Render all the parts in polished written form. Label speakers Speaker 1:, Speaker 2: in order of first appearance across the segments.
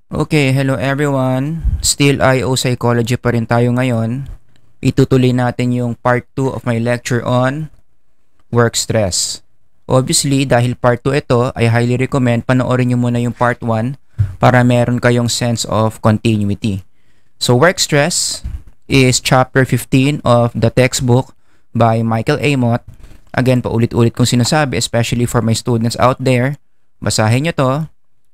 Speaker 1: Okay, hello everyone. Still IO Psychology pa rin tayo ngayon. Itutuloy natin yung part 2 of my lecture on work stress. Obviously, dahil part 2 ito, I highly recommend panoorin nyo muna yung part 1 para meron kayong sense of continuity. So, work stress is chapter 15 of the textbook by Michael Amott. Again, paulit-ulit kong sinasabi, especially for my students out there, basahin nyo to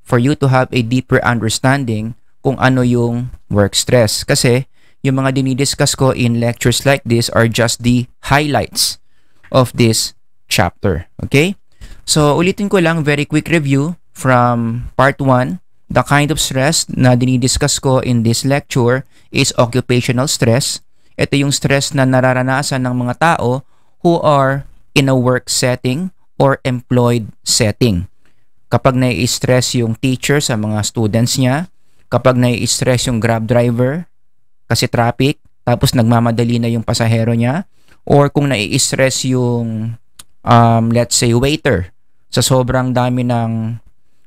Speaker 1: for you to have a deeper understanding kung ano yung work stress. Kasi yung mga dinidiscuss ko in lectures like this are just the highlights of this chapter. Okay? So, ulitin ko lang, very quick review from part 1. The kind of stress na dinidiscuss ko in this lecture is occupational stress. Ito yung stress na nararanasan ng mga tao who are in a work setting or employed setting. Kapag nai-stress yung teacher sa mga students niya, kapag nai-stress yung grab driver kasi traffic, tapos nagmamadali na yung pasahero niya, or kung nai-stress yung, let's say, waiter sa sobrang dami ng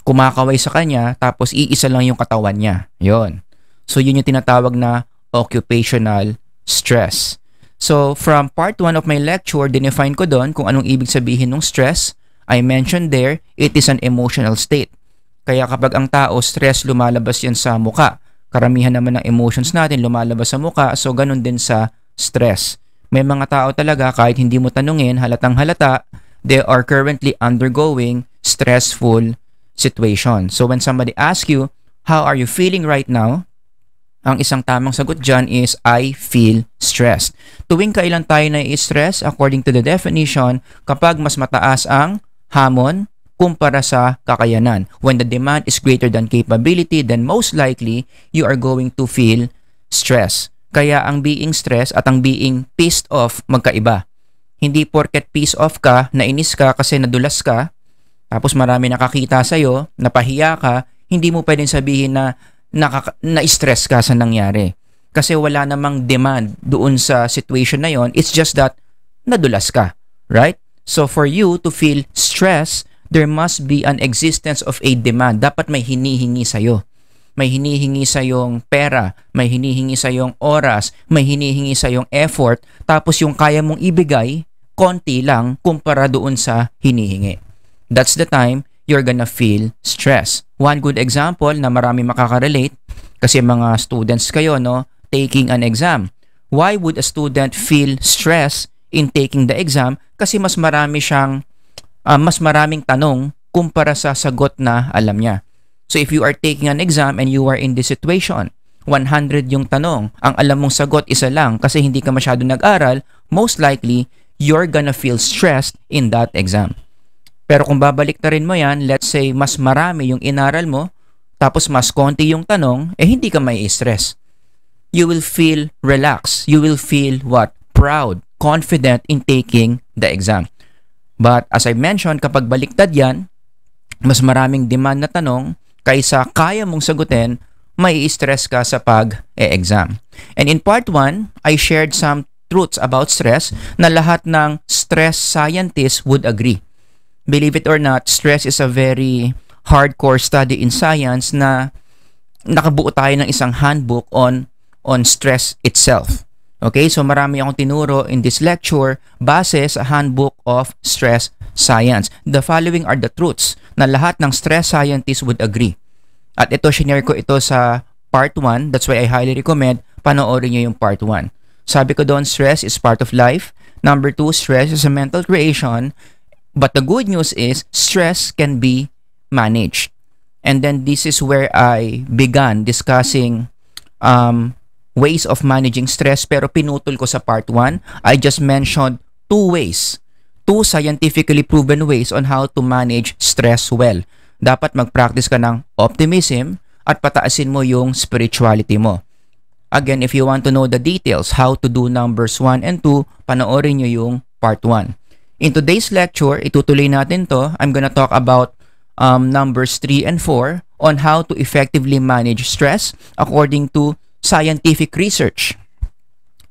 Speaker 1: kumakaway sa kanya, tapos iisa lang yung katawan niya. Yon. So, yun yung tinatawag na occupational stress. So, from part 1 of my lecture, dinefine ko doon kung anong ibig sabihin ng stress. I mentioned there, it is an emotional state. Kaya kapag ang tao stress, lumalabas yan sa muka. Karamihan naman ng emotions natin lumalabas sa muka, so ganun din sa stress. May mga tao talaga, kahit hindi mo tanungin, halatang halata, they are currently undergoing stressful situation. So when somebody asks you, how are you feeling right now? Ang isang tamang sagot dyan is, I feel stressed. Tuwing kailan tayo na-stress, according to the definition, kapag mas mataas ang hamon kumpara sa kakayanan. When the demand is greater than capability, then most likely, you are going to feel stress. Kaya ang being stressed at ang being pissed off magkaiba. Hindi porket pissed off ka, nainis ka kasi nadulas ka, tapos marami nakakita sa'yo, napahiya ka, hindi mo pwedeng sabihin na na-stress ka sa nangyari. Kasi wala namang demand doon sa situation na yon. It's just that nadulas ka. Right? So for you to feel stress, there must be an existence of a demand. Dapat may hinihingi sa'yo. May hinihingi sa'yong pera, may hinihingi sa'yong oras, may hinihingi sa'yong effort, tapos yung kaya mong ibigay, konti lang kumpara doon sa hinihingi. That's the time you're gonna feel stress. One good example na marami makaka-relate, kasi mga students kayo, no, taking an exam. Why would a student feel stress in taking the exam? Kasi mas marami siyang mas maraming tanong kumpara sa sagot na alam niya. So if you are taking an exam and you are in this situation, 100 yung tanong, ang alam mong sagot isa lang kasi hindi ka masyado nag-aral, most likely you're gonna feel stressed in that exam. Pero kung babalik na rin mo yan, let's say mas marami yung inaral mo, tapos mas konti yung tanong, hindi ka may stress. You will feel relaxed. You will feel what? Proud, confident in taking the exam. But as I mentioned, kapag baliktad yan, mas maraming demand na tanong, kaysa kaya mong sagutin, may stress ka sa pag-e-exam. And in part 1, I shared some truths about stress na lahat ng stress scientists would agree. Believe it or not, stress is a very hardcore study in science na nakabuo tayo ng isang handbook on stress itself. Okay, so marami akong tinuro in this lecture base sa handbook of stress science. The following are the truths na lahat ng stress scientists would agree. At ito, shinare ko ito sa part 1. That's why I highly recommend panoorin nyo yung part 1. Sabi ko doon, stress is part of life. Number 2, stress is a mental creation. But the good news is, stress can be managed. And then this is where I began discussing ways of managing stress, pero pinutol ko sa part 1. I just mentioned 2 ways. 2 scientifically proven ways on how to manage stress well. Dapat mag-practice ka ng optimism at pataasin mo yung spirituality mo. Again, if you want to know the details, how to do numbers 1 and 2, panoorin nyo yung part 1. In today's lecture, itutuloy natin to. I'm gonna talk about numbers 3 and 4 on how to effectively manage stress according to scientific research.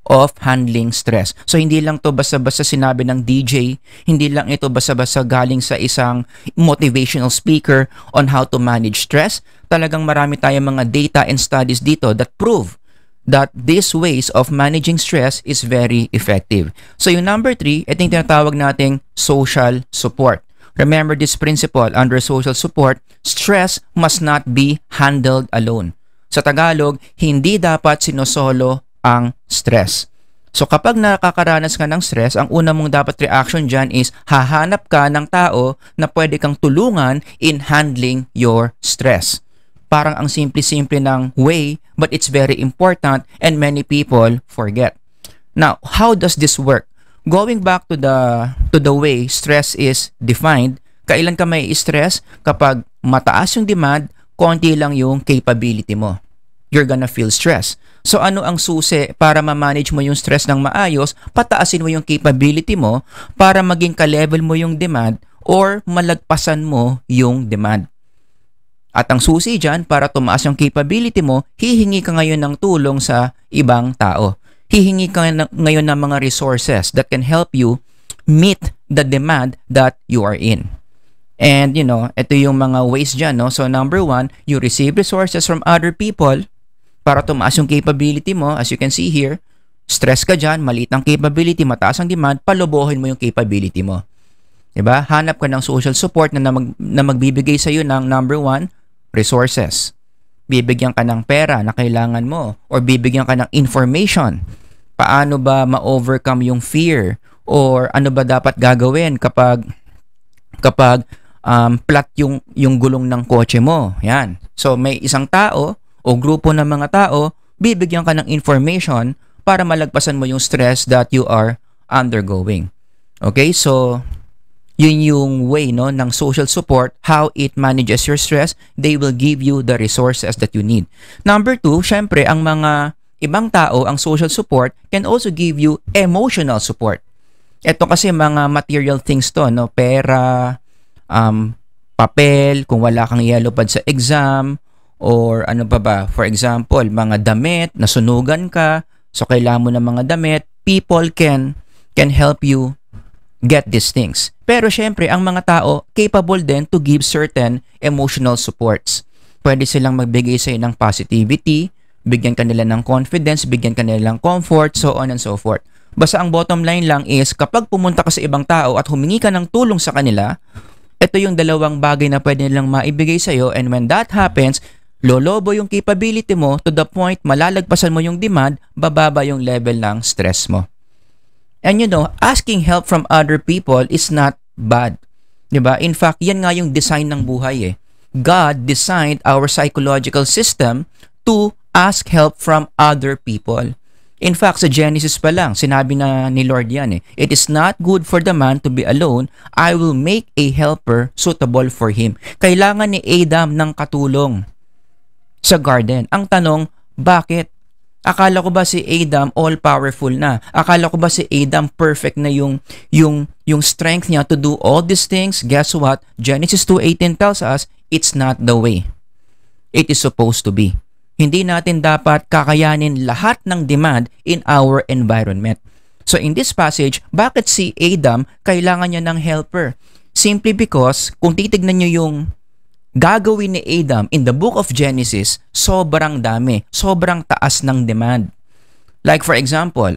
Speaker 1: of handling stress. So hindi lang to basta-basta sinabi ng DJ, hindi lang ito basta-basta galing sa isang motivational speaker on how to manage stress. Talagang marami tayong mga data and studies dito that prove that these ways of managing stress is very effective. So yung number 3, ito yung tinatawag nating social support. Remember this principle under social support, stress must not be handled alone. Sa Tagalog, hindi dapat sinosolo ang stress. So kapag nakakaranas ka ng stress, ang una mong dapat reaction dyan is hahanap ka ng tao na pwede kang tulungan in handling your stress. Parang ang simple-simple ng way, but it's very important and many people forget. Now, how does this work? Going back to the way stress is defined, kailan ka may stress? Kapag mataas yung demand, konti lang yung capability mo. You're gonna feel stress. So ano ang susi para ma-manage mo yung stress ng maayos? Pataasin mo yung capability mo para maging ka-level mo yung demand or malagpasan mo yung demand. At ang susi dyan, para tumaas yung capability mo, hihingi ka ngayon ng tulong sa ibang tao. Hihingi ka ngayon ng mga resources that can help you meet the demand that you are in. And ito yung mga ways dyan, no? So number 1, you receive resources from other people para tumaas yung capability mo. As you can see here, stress ka dyan, maliit ang capability, mataas ang demand, palubuhin mo yung capability mo. Diba? Hanap ka ng social support na magbibigay sa'yo ng number 1, resources. Bibigyan ka ng pera na kailangan mo or bibigyan ka ng information. Paano ba ma-overcome yung fear or ano ba dapat gagawin kapag flat yung gulong ng kotse mo. Yan. So may isang tao o grupo ng mga tao, bibigyan ka ng information para malagpasan mo yung stress that you are undergoing. Okay? So yun yung way ng social support, how it manages your stress. They will give you the resources that you need. Number 2, syempre, ang mga ibang tao, ang social support can also give you emotional support. Ito kasi mga material things to, pera, papel, kung wala kang yellow pad sa exam, or ano pa ba, for example, mga damit, nasunugan ka, so kailangan mo ng mga damit, people can help you get these things. Pero syempre, ang mga tao capable din to give certain emotional supports. Pwede silang magbigay sa'yo ng positivity, bigyan ka nila ng confidence, bigyan ka nila ng comfort, so on and so forth. Basta ang bottom line lang is, kapag pumunta ka sa ibang tao at humingi ka ng tulong sa kanila, ito yung dalawang bagay na pwede nilang maibigay sa'yo, and when that happens, lolobo yung capability mo to the point malalagpasan mo yung demand, bababa yung level ng stress mo. And asking help from other people is not bad. Diba? In fact, yan nga yung design ng buhay eh. God designed our psychological system to ask help from other people. In fact, sa Genesis pa lang, sinabi na ni Lord yan eh. It is not good for the man to be alone. I will make a helper suitable for him. Kailangan ni Adam ng katulong sa garden. Ang tanong, bakit? Akala ko ba si Adam all-powerful na? Akala ko ba si Adam perfect na yung strength niya to do all these things? Guess what? Genesis 2:18 tells us, it's not the way it is supposed to be. Hindi natin dapat kakayanin lahat ng demand in our environment. So in this passage, bakit si Adam kailangan niya ng helper? Simply because, kung titignan niyo yung gagawin ni Adam in the book of Genesis, sobrang dami, sobrang taas ng demand. Like for example,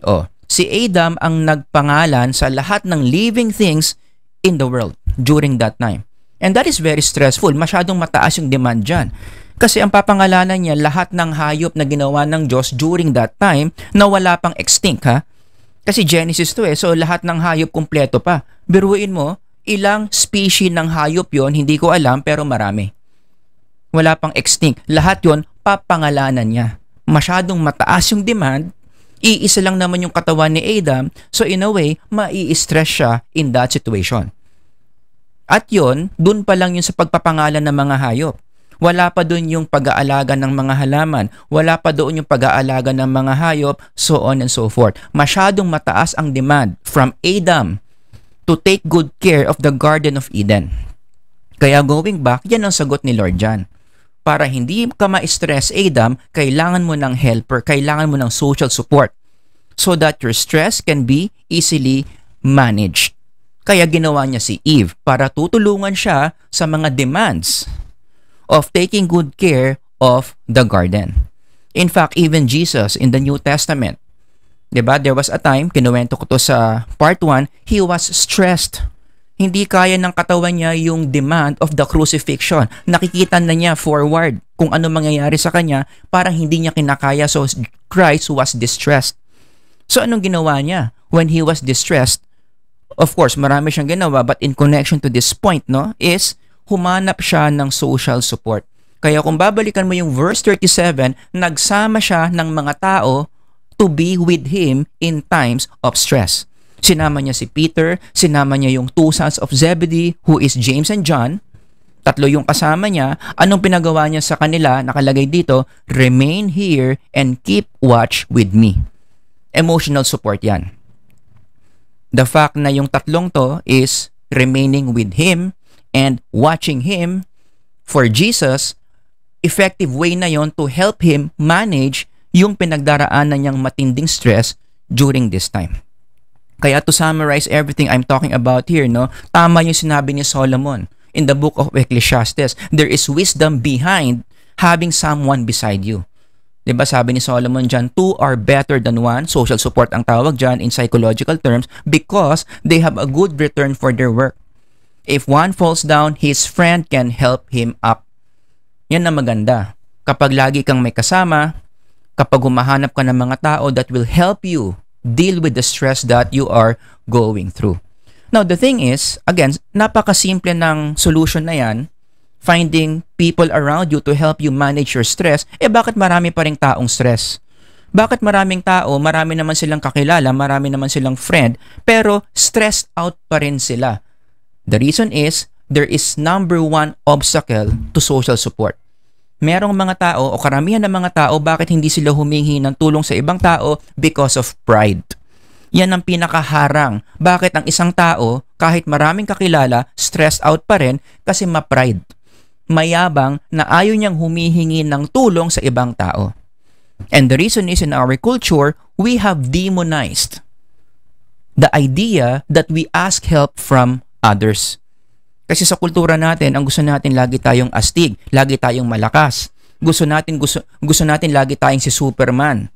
Speaker 1: si Adam ang nagpangalan sa lahat ng living things in the world during that time. And that is very stressful. Masyadong mataas yung demand dyan. Kasi ang papangalanan niya lahat ng hayop na ginawa ng Diyos during that time na wala pang extinct, ha? Kasi Genesis to so lahat ng hayop kumpleto pa. Biruin mo, ilang species ng hayop yon hindi ko alam, pero marami. Wala pang extinct. Lahat yon papangalanan niya. Masyadong mataas yung demand, iisa lang naman yung katawan ni Adam, so in a way, mai-stress siya in that situation. At yon, dun pa lang yun sa pagpapangalan ng mga hayop. Wala pa dun yung pag-aalaga ng mga halaman. Wala pa doon yung pag-aalaga ng mga hayop, so on and so forth. Masyadong mataas ang demand from Adam to take good care of the Garden of Eden. Kaya going back, yan ang sagot ni Lord John. Para hindi ka ma-stress, Adam, kailangan mo ng helper, kailangan mo ng social support. so that your stress can be easily managed. Kaya ginawa niya si Eve para tutulungan siya sa mga demands of taking good care of the garden. In fact, even Jesus in the New Testament, diba, there was a time, kinuwento ko to sa part 1, he was stressed. Hindi kaya ng katawan niya yung demand of the crucifixion. Nakikita na niya forward kung ano mangyayari sa kanya, parang hindi niya kinakaya. So Christ was distressed. So anong ginawa niya? When he was distressed, of course, marami siyang ginawa, but in connection to this point, no, is humanap siya ng social support. Kaya kung babalikan mo yung verse 37, nagsama siya ng mga tao to be with him in times of stress. Sinama niya si Peter, sinama niya yung 2 sons of Zebedee, who is James and John. 3 yung kasama niya. Anong pinagawa niya sa kanila? Nakalagay dito, remain here and keep watch with me. Emotional support yan. The fact na yung 3 to is remaining with him and watching him for Jesus, effective way na yon to help him manage yung pinagdaraanan niyang matinding stress during this time. Kaya to summarize everything I'm talking about here, no, tama yung sinabi ni Solomon in the book of Ecclesiastes. There is wisdom behind having someone beside you. Diba sabi ni Solomon dyan, 2 are better than 1, social support ang tawag dyan in psychological terms, because they have a good return for their work. If one falls down, his friend can help him up. Yan na maganda. Kapag lagi kang may kasama, kapag humahanap ka ng mga tao that will help you deal with the stress that you are going through. Now, the thing is, again, napakasimple ng solution na yan, finding people around you to help you manage your stress. Bakit marami pa ring taong stress? Bakit maraming tao, marami naman silang kakilala, marami naman silang friend, pero stressed out pa rin sila? The reason is, there is number 1 obstacle to social support. Merong mga tao o karamihan ng mga tao, bakit hindi sila humingi ng tulong sa ibang tao? Because of pride. Yan ang pinakaharang. Bakit ang isang tao, kahit maraming kakilala, stressed out pa rin kasi ma-pride. Mayabang na ayaw niyang humihingi ng tulong sa ibang tao. And the reason is, in our culture, we have demonized the idea that we ask help from others. Kasi sa kultura natin, ang gusto natin lagi tayong astig, lagi tayong malakas. Gusto natin lagi tayong si Superman.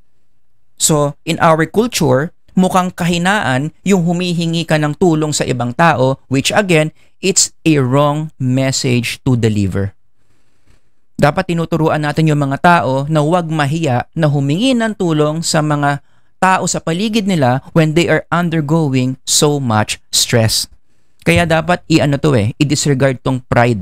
Speaker 1: So, in our culture, mukhang kahinaan yung humihingi ka ng tulong sa ibang tao, which again, it's a wrong message to deliver. Dapat tinuturuan natin yung mga tao na huwag mahiya na humingi ng tulong sa mga tao sa paligid nila when they are undergoing so much stress. Kaya dapat i-disregard tong pride.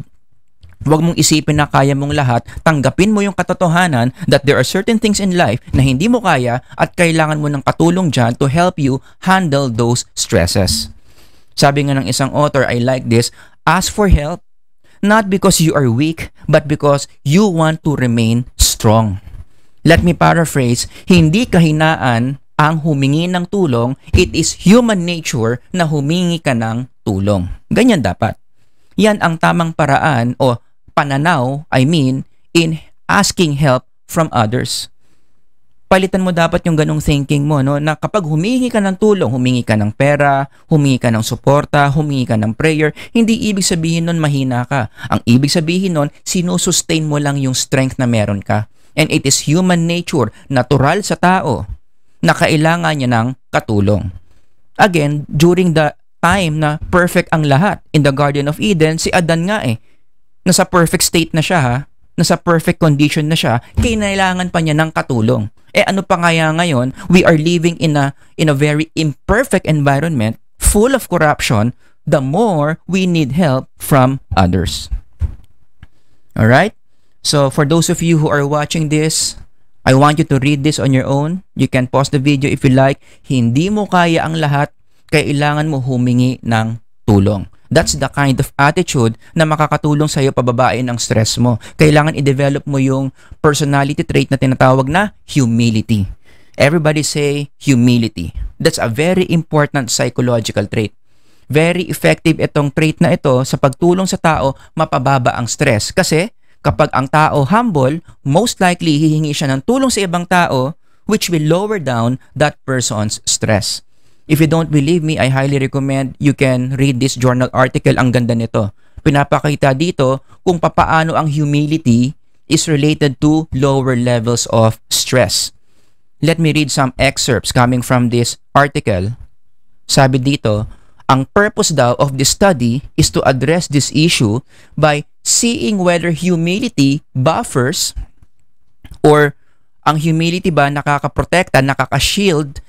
Speaker 1: Huwag mong isipin na kaya mong lahat, tanggapin mo yung katotohanan that there are certain things in life na hindi mo kaya at kailangan mo ng katulong dyan to help you handle those stresses. Sabi nga ng isang author, I like this, ask for help, not because you are weak, but because you want to remain strong. Let me paraphrase, hindi kahinaan ang humingi ng tulong, it is human nature na humingi ka ng tulong. Ganyan dapat. Yan ang tamang paraan o pananaw, in asking help from others. Palitan mo dapat yung ganong thinking mo, no? Na kapag humingi ka ng tulong, humingi ka ng pera, humingi ka ng suporta, humingi ka ng prayer, hindi ibig sabihin nun mahina ka. Ang ibig sabihin nun, sinusustain mo lang yung strength na meron ka. And it is human nature, natural sa tao, na kailangan niya ng katulong. Again, during the time na perfect ang lahat in the Garden of Eden, si Adan nga nasa perfect state na siya nasa perfect condition na siya, kailangan pa niya ng katulong. Ano pa kaya ngayon, we are living in a very imperfect environment, full of corruption, the more we need help from others. Alright? So for those of you who are watching this, I want you to read this on your own. You can pause the video if you like. Hindi mo kaya ang lahat, kailangan mo humingi ng tulong. That's the kind of attitude na makakatulong sa iyo pababain ang stress mo. Kailangan i-develop mo yung personality trait na tinatawag na humility. Everybody say humility. That's a very important psychological trait. Very effective itong trait na ito sa pagtulong sa tao, mapababa ang stress. Kasi kapag ang tao humble, most likely hihingi siya ng tulong sa ibang tao which will lower down that person's stress. If you don't believe me, I highly recommend you can read this journal article. Ang ganda nito. Pinapakita dito kung papaano ang humility is related to lower levels of stress. Let me read some excerpts coming from this article. Sabi dito, ang purpose daw of this study is to address this issue by seeing whether humility buffers or ang humility ba nakakaprotekta, nakakashield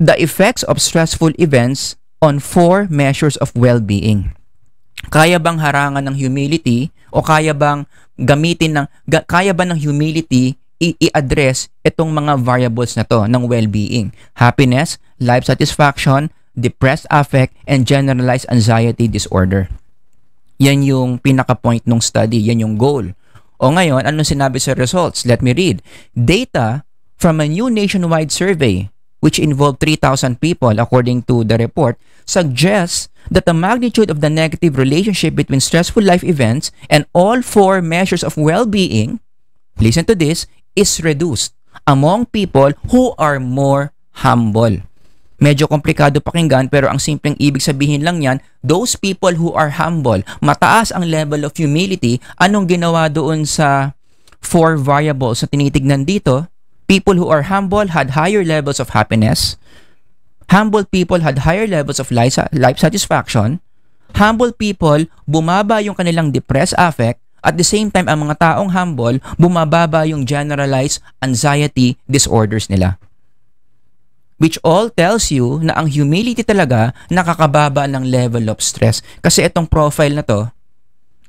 Speaker 1: the effects of stressful events on 4 measures of well-being. Kaya bang harangan ng humility o kaya bang kaya ba ng humility i-address itong mga variables na to ng well-being? Happiness, life satisfaction, depressed affect, and generalized anxiety disorder. Yan yung pinaka-point ng study, yan yung goal. O ngayon, anong sinabi sa results? Let me read. Data from a new nationwide survey which involved 3,000 people according to the report suggests that the magnitude of the negative relationship between stressful life events and all 4 measures of well-being, listen to this, is reduced among people who are more humble. Medyo komplikado pakinggan pero ang simpleng ibig sabihin lang yan, those people who are humble, mataas ang level of humility. Anong ginawa doon sa 4 variables na tinitignan dito? People who are humble had higher levels of happiness. Humble people had higher levels of life satisfaction. Humble people, bumaba yung kanilang depressed affect. At the same time, ang mga taong humble, bumababa yung generalized anxiety disorders nila. Which all tells you na ang humility talaga nakakababa ng level of stress. Kasi itong profile na to,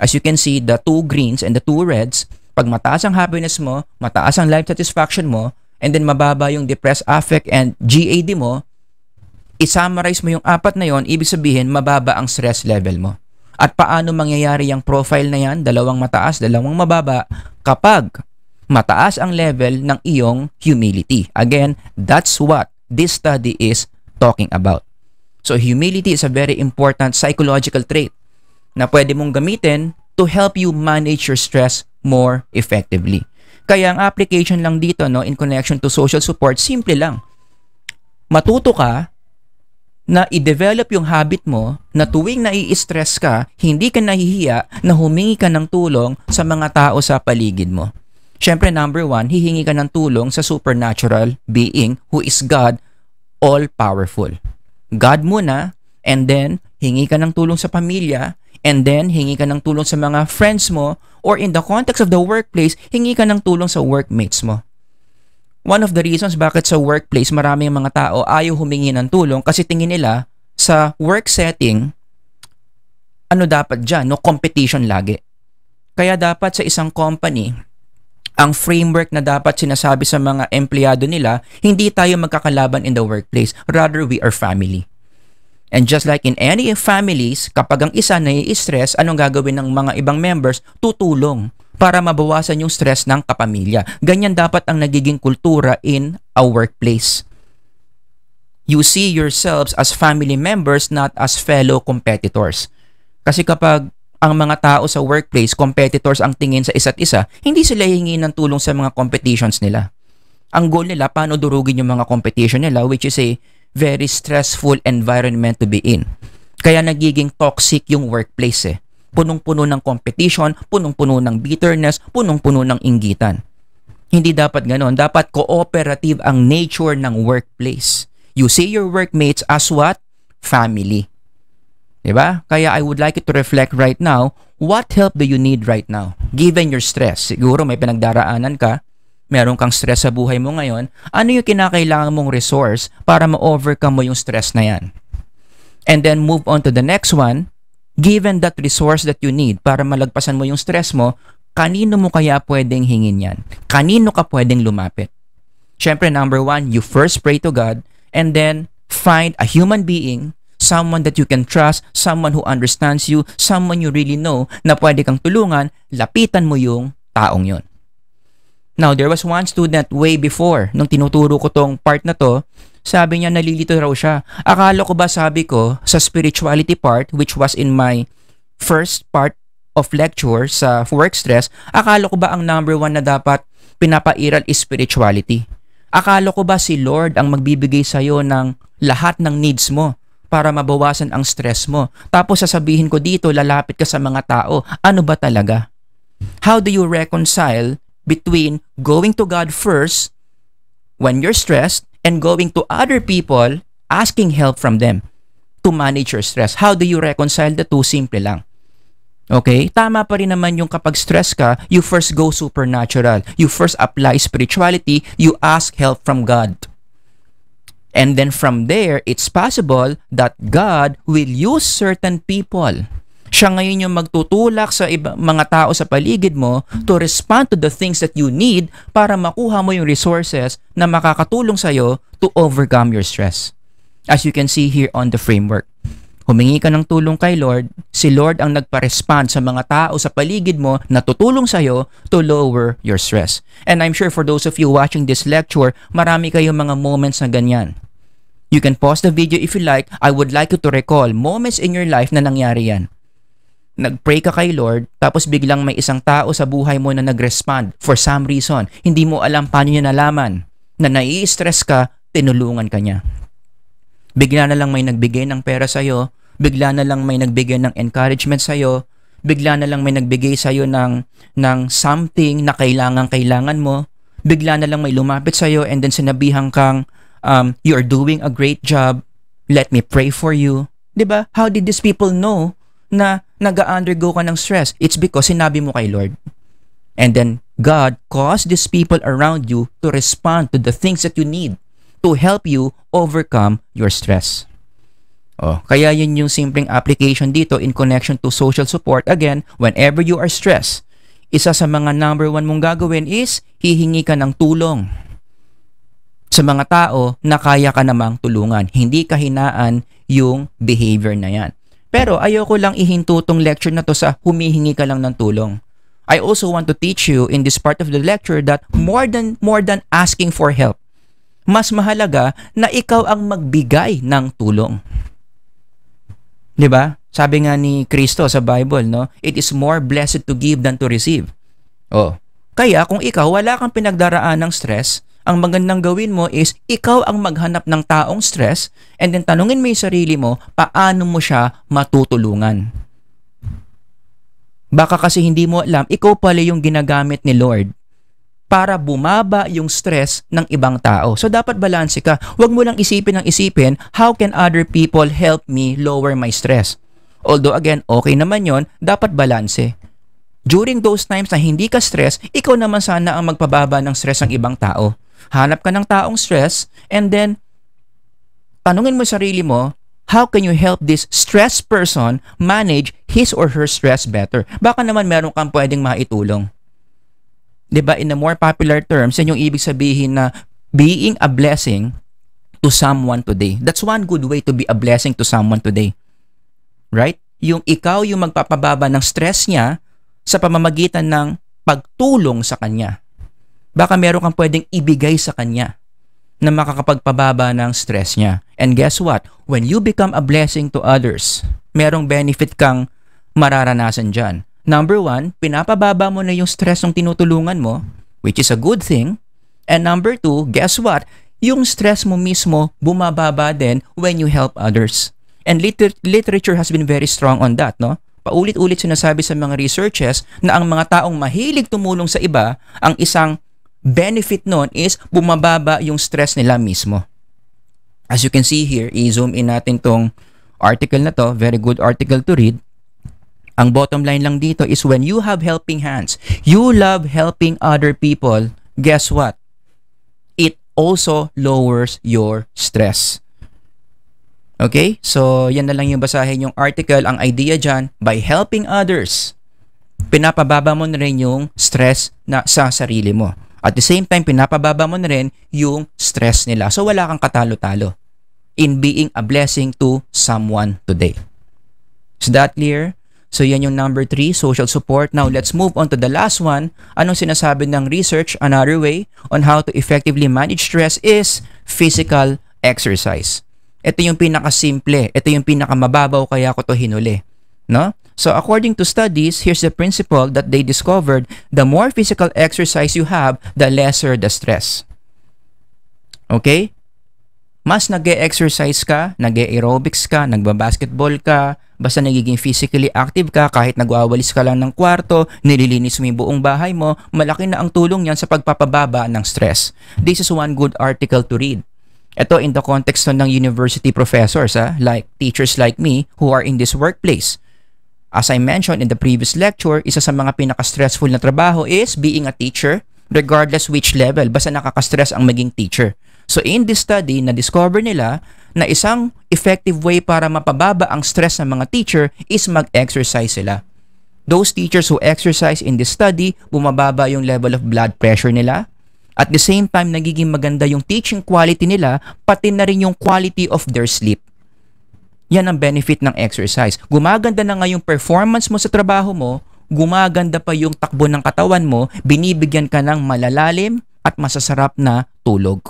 Speaker 1: as you can see, the 2 greens and the 2 reds, pag mataas ang happiness mo, mataas ang life satisfaction mo, and then mababa yung depressed affect and GAD mo, i-summarize mo yung 4 na yon, ibig sabihin mababa ang stress level mo. At paano mangyayari yung profile na yan, 2 mataas, 2 mababa, kapag mataas ang level ng iyong humility. Again, that's what this study is talking about. So humility is a very important psychological trait na pwede mong gamitin to help you manage your stress more effectively. Kaya ang application lang dito, no, in connection to social support, simple lang. Matuto ka na i-develop yung habit mo na tuwing nai-stress ka, hindi ka nahihiya na humingi ka ng tulong sa mga tao sa paligid mo. Siyempre, number 1, hihingi ka ng tulong sa supernatural being who is God, all-powerful. God muna, and then hingi ka ng tulong sa pamilya, and then hingi ka ng tulong sa mga friends mo, or in the context of the workplace, hingi ka ng tulong sa workmates mo. One of the reasons bakit sa workplace maraming mga tao ayaw humingi ng tulong kasi tingin nila sa work setting, ano dapat dyan? No, competition lagi. Kaya dapat sa isang company, ang framework na dapat sinasabi sa mga empleyado nila, hindi tayo magkakalaban in the workplace. Rather, we are family. And just like in any families, kapag ang isa nai-stress, anong gagawin ng mga ibang members? Tutulong para mabawasan yung stress ng kapamilya. Ganyan dapat ang nagiging kultura in a workplace. You see yourselves as family members, not as fellow competitors. Kasi kapag ang mga tao sa workplace, competitors ang tingin sa isa't isa, hindi sila hihingi ng tulong sa mga competitions nila. Ang goal nila, paano durugin yung mga competition nila, which is a very stressful environment to be in. Kaya nagiging toxic yung workplace eh. Punong-puno ng competition, punong-puno ng bitterness, punong-puno ng inggitan. Hindi dapat ganon. Dapat cooperative ang nature ng workplace. You see your workmates as what? Family. Diba? Kaya I would like you to reflect right now, what help do you need right now? Given your stress, siguro may pinagdaraanan ka, meron kang stress sa buhay mo ngayon, ano yung kinakailangan mong resource para ma-overcome mo yung stress na yan? And then move on to the next one. Given that resource that you need para malagpasan mo yung stress mo, kanino mo kaya pwedeng hingin yan? Kanino ka pwedeng lumapit? Siyempre, number 1, you first pray to God and then find a human being, someone that you can trust, someone who understands you, someone you really know na pwede kang tulungan, lapitan mo yung taong yon. Now, there was one student way before, nung tinuturo ko tong part na to, sabi niya nalilito raw siya. Akala ko ba sabi ko sa spirituality part, which was in my first part of lecture sa work stress, akala ko ba ang number 1 na dapat pinapairal is spirituality? Akala ko ba si Lord ang magbibigay sa'yo ng lahat ng needs mo para mabawasan ang stress mo? Tapos sasabihin ko dito, lalapit ka sa mga tao. Ano ba talaga? How do you reconcile between going to God first when you're stressed and going to other people asking help from them to manage your stress? How do you reconcile the two? Simple lang. Okay? Tama pa rin naman yung kapag stress ka, you first go supernatural. You first apply spirituality. You ask help from God. And then from there, it's possible that God will use certain people. Siya ngayon yung magtutulak sa mga tao sa paligid mo to respond to the things that you need para makuha mo yung resources na makakatulong sa'yo to overcome your stress. As you can see here on the framework. Humingi ka ng tulong kay Lord, si Lord ang nagpa-respond sa mga tao sa paligid mo na tutulong sa'yo to lower your stress. And I'm sure for those of you watching this lecture, marami kayong mga moments na ganyan. You can pause the video if you like. I would like you to recall moments in your life na nangyari yan. Nag-pray ka kay Lord, tapos biglang may isang tao sa buhay mo na nag-respond for some reason. Hindi mo alam paano niya nalaman na nai-stress ka, tinulungan ka niya. Bigla na lang may nagbigay ng pera sa'yo, bigla na lang may nagbigay ng encouragement sa'yo, bigla na lang may nagbigay sa'yo ng something na kailangan mo, bigla na lang may lumapit sa'yo and then sinabihan kang, you're doing a great job, let me pray for you. Diba? How did these people know na nag-undergo ka ng stress? It's because sinabi mo kay Lord. And then God caused these people around you to respond to the things that you need to help you overcome your stress. Kaya yun yung simpleng application dito in connection to social support. Again, whenever you are stressed, isa sa mga number 1 mong gagawin is hihingi ka ng tulong sa mga tao na kaya ka namang tulungan. Hindi kahinaan yung behavior na yan. Pero ayoko lang ihinto tong lecture na to sa humihingi ka lang ng tulong. I also want to teach you in this part of the lecture that more than asking for help, mas mahalaga na ikaw ang magbigay ng tulong. 'Di ba? Sabi nga ni Kristo sa Bible, no? It is more blessed to give than to receive. Kaya kung ikaw wala kang pinagdaraan ng stress, ang magandang gawin mo is ikaw ang maghanap ng taong stress and then tanungin mo 'yung sarili mo, paano mo siya matutulungan? Baka kasi hindi mo alam, ikaw pala 'yung ginagamit ni Lord para bumaba yung stress ng ibang tao. So dapat balanse ka. Huwag mo lang isipin, how can other people help me lower my stress? Although again, okay naman yon, dapat balanse. During those times na hindi ka stress, ikaw naman sana ang magpababa ng stress ng ibang tao. Hanap ka ng taong stress and then tanungin mo sarili mo, how can you help this stressed person manage his or her stress better? Baka naman meron kang pwedeng maitulong. Diba, in the more popular terms, yan yung ibig sabihin na being a blessing to someone today. That's one good way to be a blessing to someone today. Right? Yung ikaw yung magpapababa ng stress niya sa pamamagitan ng pagtulong sa kanya. Baka meron kang pwedeng ibigay sa kanya na makakapagpababa ng stress niya. And guess what? When you become a blessing to others, merong benefit kang mararanasan dyan. Number 1, pinapababa mo na yung stress ng tinutulungan mo, which is a good thing. And number 2, guess what? Yung stress mo mismo bumababa din when you help others. And literature has been very strong on that, no? Paulit-ulit sinasabi sa mga researches na ang mga taong mahilig tumulong sa iba, ang isang benefit nun is bumababa yung stress nila mismo. As you can see here, i-zoom in natin tong article na to, very good article to read. Ang bottom line lang dito is when you have helping hands, you love helping other people, guess what? It also lowers your stress. Okay? So, yan na lang yung basahin yung article. Ang idea dyan, by helping others, pinapababa mo na rin yung stress na sa sarili mo. At the same time, pinapababa mo na rin yung stress nila. So, wala kang katalo-talo in being a blessing to someone today. Is that clear? So yan yung number 3, social support. Now let's move on to the last one. Anong sinasabi ng research? Another way on how to effectively manage stress is physical exercise. Ito yung pinakasimple. Ito yung pinakamababaw kaya ko to hinuli. No? So according to studies, here's the principle that they discovered. The more physical exercise you have, the lesser the stress. Okay? Mas nag-e-exercise ka, nag-e-aerobics ka, nagbabasketball ka, basta nagiging physically active ka, kahit nagwawalis ka lang ng kwarto, nililinis mo yung buong bahay mo, malaki na ang tulong yan sa pagpapababa ng stress. This is one good article to read. Ito in the context ng university professors, like teachers like me who are in this workplace. As I mentioned in the previous lecture, isa sa mga pinaka-stressful na trabaho is being a teacher, regardless which level, basta nakaka-stress ang maging teacher. So in this study, na-discover nila na isang effective way para mapababa ang stress ng mga teacher is mag-exercise sila. Those teachers who exercise in this study, bumababa yung level of blood pressure nila. At the same time, nagiging maganda yung teaching quality nila, pati na rin yung quality of their sleep. Yan ang benefit ng exercise. Gumaganda na nga yung performance mo sa trabaho mo, gumaganda pa yung takbo ng katawan mo, binibigyan ka ng malalalim at masasarap na tulog.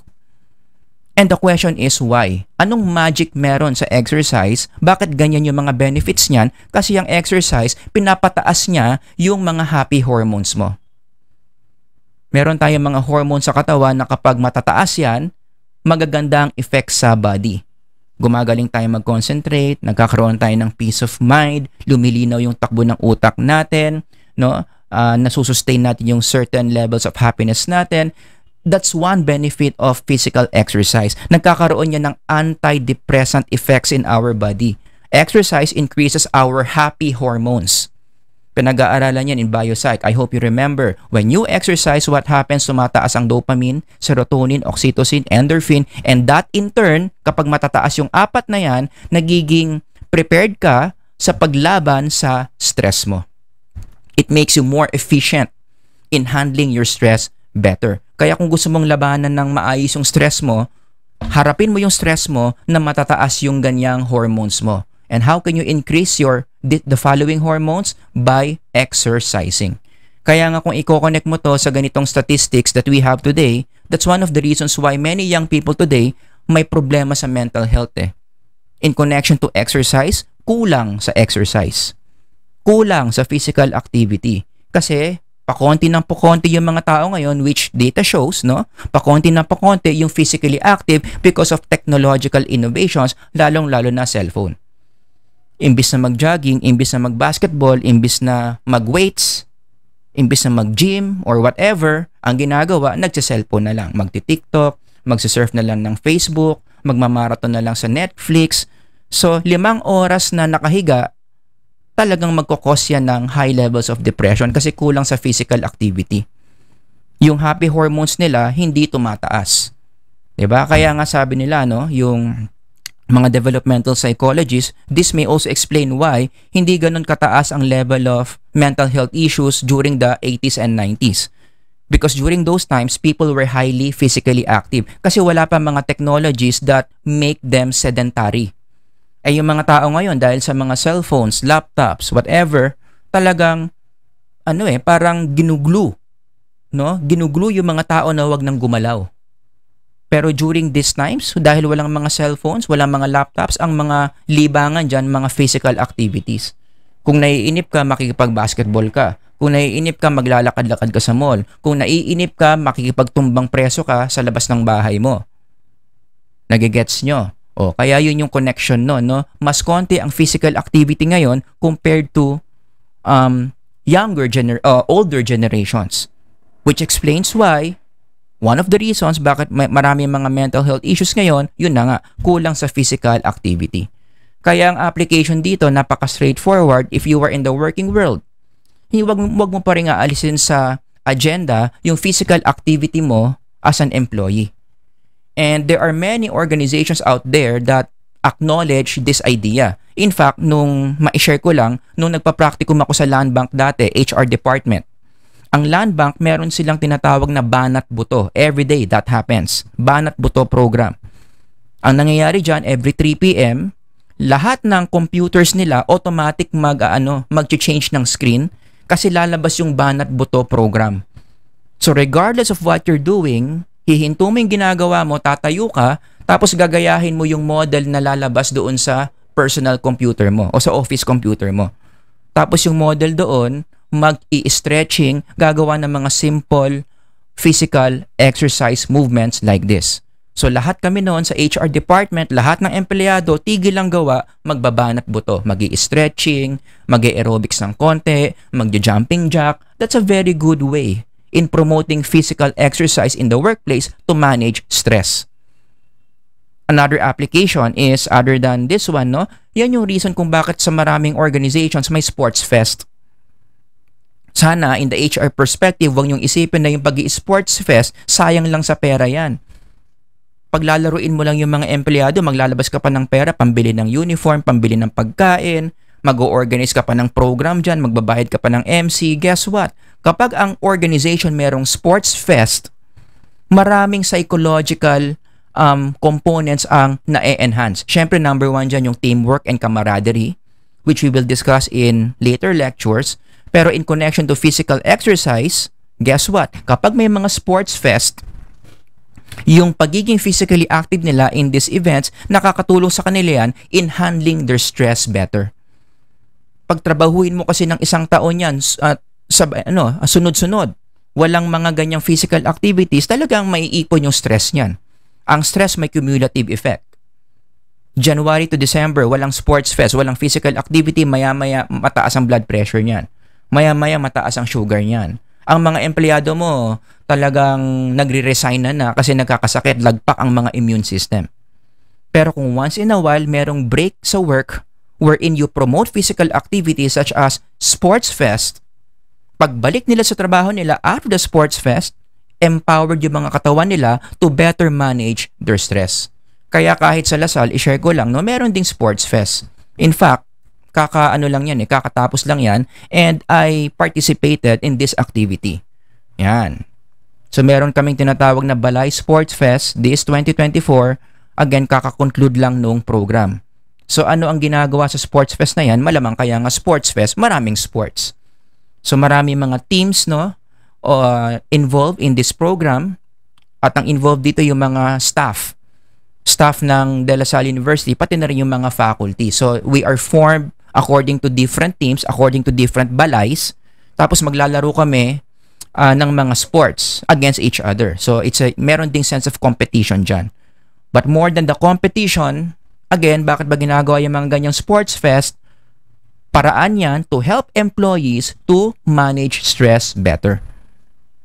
Speaker 1: And the question is why? Anong magic meron sa exercise? Bakit ganyan yung mga benefits niyan? Kasi yung exercise, pinapataas niya yung mga happy hormones mo. Meron tayong mga hormones sa katawan na kapag matataas yan, magaganda ang effects sa body. Gumagaling tayo mag-concentrate, nagkakaroon tayo ng peace of mind, lumilinaw yung takbo ng utak natin, no? Nasusustain natin yung certain levels of happiness natin. That's one benefit of physical exercise. Nagkakaroon niya ng antidepressant effects in our body. Exercise increases our happy hormones. Pinag-aaralan yan in biopsych. I hope you remember, when you exercise, what happens? Tumataas ang dopamine, serotonin, oxytocin, endorphin, and that in turn, kapag matataas yung apat na yan, nagiging prepared ka sa paglaban sa stress mo. It makes you more efficient in handling your stress better. Kaya kung gusto mong labanan ng maayos yung stress mo, harapin mo yung stress mo na matataas yung ganyang hormones mo. And how can you increase the following hormones? By exercising. Kaya nga kung i-connect mo to sa ganitong statistics that we have today, that's one of the reasons why many young people today may problema sa mental health In connection to exercise, kulang sa exercise. Kulang sa physical activity. Kasi pakonti ng pakonti yung mga tao ngayon, which data shows, no? Pakonti ng pakonti yung physically active because of technological innovations, lalong-lalo na cellphone. Imbis na mag-jogging, imbis na mag-basketball, imbis na mag-weights, imbis na mag-gym or whatever, ang ginagawa, nagsa-cellphone na lang. Magti-TikTok, magsa-surf na lang ng Facebook, magmamarathon na lang sa Netflix. So, 5 oras na nakahiga, talagang magkakos yan ng high levels of depression kasi kulang sa physical activity. Yung happy hormones nila hindi tumataas. 'Di ba? Kaya nga sabi nila, no, yung mga developmental psychologists, this may also explain why hindi ganun kataas ang level of mental health issues during the 80s and 90s. Because during those times, people were highly physically active kasi wala pa mga technologies that make them sedentary. Ay yung mga tao ngayon dahil sa mga cellphones, laptops, whatever, talagang parang ginuglu, no? Ginuglu yung mga tao na wag nang gumalaw. Pero during these times, dahil walang mga cellphones, walang mga laptops, ang mga libangan diyan, mga physical activities. Kung naiinip ka, makikipag-basketball ka. Kung naiinip ka, maglalakad-lakad ka sa mall. Kung naiinip ka, makikipagtumbang preso ka sa labas ng bahay mo. Nagigets nyo? O, kaya yun yung connection no? Mas konti ang physical activity ngayon compared to older generations. Which explains why one of the reasons bakit marami mga mental health issues ngayon, yun na nga, kulang sa physical activity. Kaya ang application dito, napaka-straightforward if you are in the working world. Wag mo pa rin aalisin sa agenda yung physical activity mo as an employee. And there are many organizations out there that acknowledge this idea. In fact, nung ma-share ko lang, nung nagpa-practicum ako sa Land Bank dati, HR department, ang Land Bank, meron silang tinatawag na banat buto. Every day that happens. Banat buto program. Ang nangyayari dyan, every 3 p.m., lahat ng computers nila automatic mag-change ng screen kasi lalabas yung banat buto program. So regardless of what you're doing, hihinto mo yung ginagawa mo, tatayo ka, tapos gagayahin mo yung model na lalabas doon sa personal computer mo o sa office computer mo. Tapos yung model doon, mag-i-stretching, gagawa ng mga simple physical exercise movements like this. So lahat kami noon sa HR department, lahat ng empleyado, tigil lang gawa, magbabanat buto, magi-stretching, magi-aerobics ng konti, magja-jumping jack. That's a very good way in promoting physical exercise in the workplace to manage stress. Another application is, other than this one, no? Yan yung reason kung bakit sa maraming organizations may sports fest. Sana in the HR perspective, huwag niyong isipin na yung pag-i-sports fest, sayang lang sa pera yan. Paglalaruin mo lang yung mga empleyado, maglalabas ka pa ng pera, pambili ng uniform, pambili ng pagkain, mag-o-organize ka pa ng program dyan, magbabayad ka pa ng MC. Guess what? Kapag ang organization merong sports fest, maraming psychological components ang na-enhance. Siyempre, number one dyan yung teamwork and camaraderie, which we will discuss in later lectures. Pero in connection to physical exercise, guess what? Kapag may mga sports fest, yung pagiging physically active nila in these events, nakakatulong sa kanila yan in handling their stress better. Pagtrabahuin mo kasi ng isang taon yan, sunod-sunod, walang mga ganyang physical activities, talagang maiipon yung stress niyan. Ang stress may cumulative effect. January to December, walang sports fest, walang physical activity, maya-maya mataas ang blood pressure niyan. Maya-maya mataas ang sugar niyan. Ang mga empleyado mo talagang nagre-resign na kasi nagkakasakit, lagpak ang mga immune system. Pero kung once in a while merong break sa work wherein you promote physical activities such as sports fest, pagbalik nila sa trabaho nila after the sports fest, empowered yung mga katawan nila to better manage their stress. Kaya kahit sa Lasal, i-share ko lang, no, meron ding sports fest. In fact, kakatapos lang yan, and I participated in this activity. Yan. So meron kaming tinatawag na Balay Sports Fest this 2024. Again, kaka-conclude lang nung program. So ano ang ginagawa sa sports fest na yan? Malamang kaya nga sports fest, maraming sports. So maraming mga teams, no, involved in this program, at ang involved dito yung mga staff ng De La Salle University, pati na rin yung mga faculty. So we are formed according to different teams, according to different balays. Tapos maglalaro kami ng mga sports against each other. So meron ding sense of competition dyan. But more than the competition, again, bakit ba ginagawa yung mga ganyang sports fest? Paraan yan to help employees to manage stress better.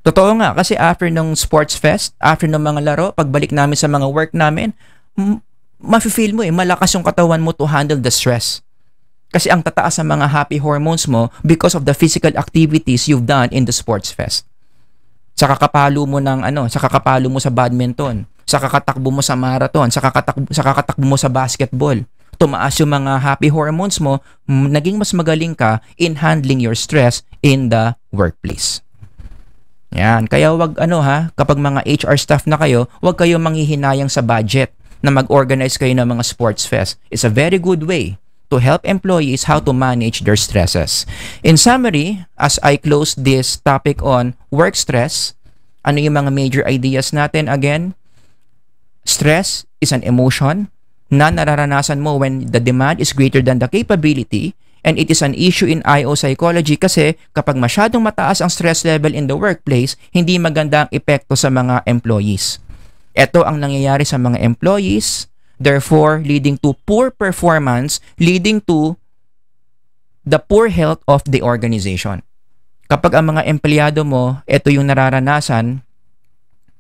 Speaker 1: Totoo nga, kasi after ng sports fest, after ng mga laro, pagbalik namin sa mga work namin, mafe-feel mo malakas yung katawan mo to handle the stress. Kasi ang tataas ng mga happy hormones mo because of the physical activities you've done in the sports fest. Sa kakapalo mo sa badminton, sa kakatakbo mo sa marathon, sa kakatakbo mo sa basketball, tumaas yung mga happy hormones mo, naging mas magaling ka in handling your stress in the workplace. Yan, kaya wag kapag mga HR staff na kayo, wag kayo manghihinayang sa budget na mag-organize kayo ng mga sports fest. It's a very good way to help employees how to manage their stresses. In summary, as I close this topic on work stress, ano yung mga major ideas natin? Again, stress is an emotion na nararanasan mo when the demand is greater than the capability, and it is an issue in IO psychology kasi kapag masyadong mataas ang stress level in the workplace, hindi maganda ang epekto sa mga employees. Ito ang nangyayari sa mga employees, therefore leading to poor performance, leading to the poor health of the organization. Kapag ang mga empleyado mo, ito yung nararanasan,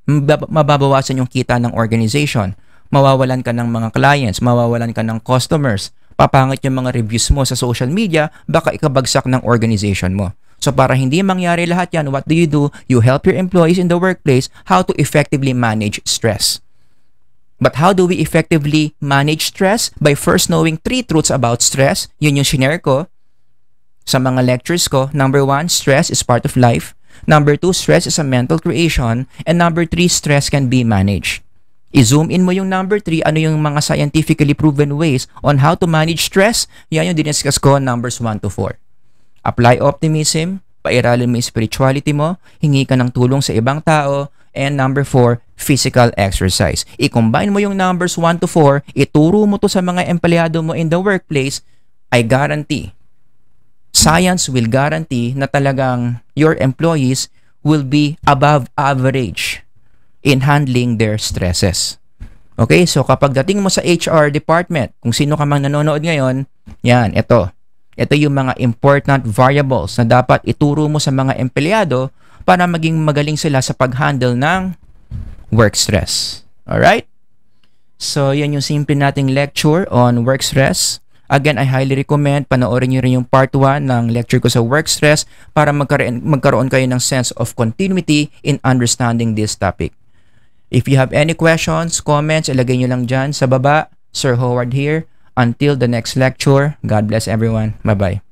Speaker 1: mababawasan yung kita ng organization. Mawawalan ka ng mga clients, mawawalan ka ng customers, papangit yung mga reviews mo sa social media, baka ikabagsak ng organization mo. So para hindi mangyari lahat yan, what do? You help your employees in the workplace how to effectively manage stress. But how do we effectively manage stress? By first knowing 3 truths about stress. Yun yung shinare ko sa mga lectures ko. Number 1, stress is part of life. Number 2, stress is a mental creation. And number 3, stress can be managed. I-zoom in mo yung number 3, ano yung mga scientifically proven ways on how to manage stress. Yan yung diniscuss ko, numbers 1 to 4. Apply optimism, pairalin mo yung spirituality mo, hingi ka ng tulong sa ibang tao, and number 4, physical exercise. I-combine mo yung numbers 1 to 4, ituro mo to sa mga empleyado mo in the workplace, I guarantee, science will guarantee na talagang your employees will be above average in handling their stresses. Okay, so kapag dating mo sa HR department, kung sino ka mang nanonood ngayon, yan, ito. Ito yung mga important variables na dapat ituro mo sa mga empleyado para maging magaling sila sa pag-handle ng work stress. Alright? So, yan yung simple nating lecture on work stress. Again, I highly recommend panoorin nyo rin yung part 1 ng lecture ko sa work stress para magkaroon kayo ng sense of continuity in understanding this topic. If you have any questions, comments, ilagay nyo lang dyan sa baba. Sir Howard here. Until the next lecture, God bless everyone. Bye-bye.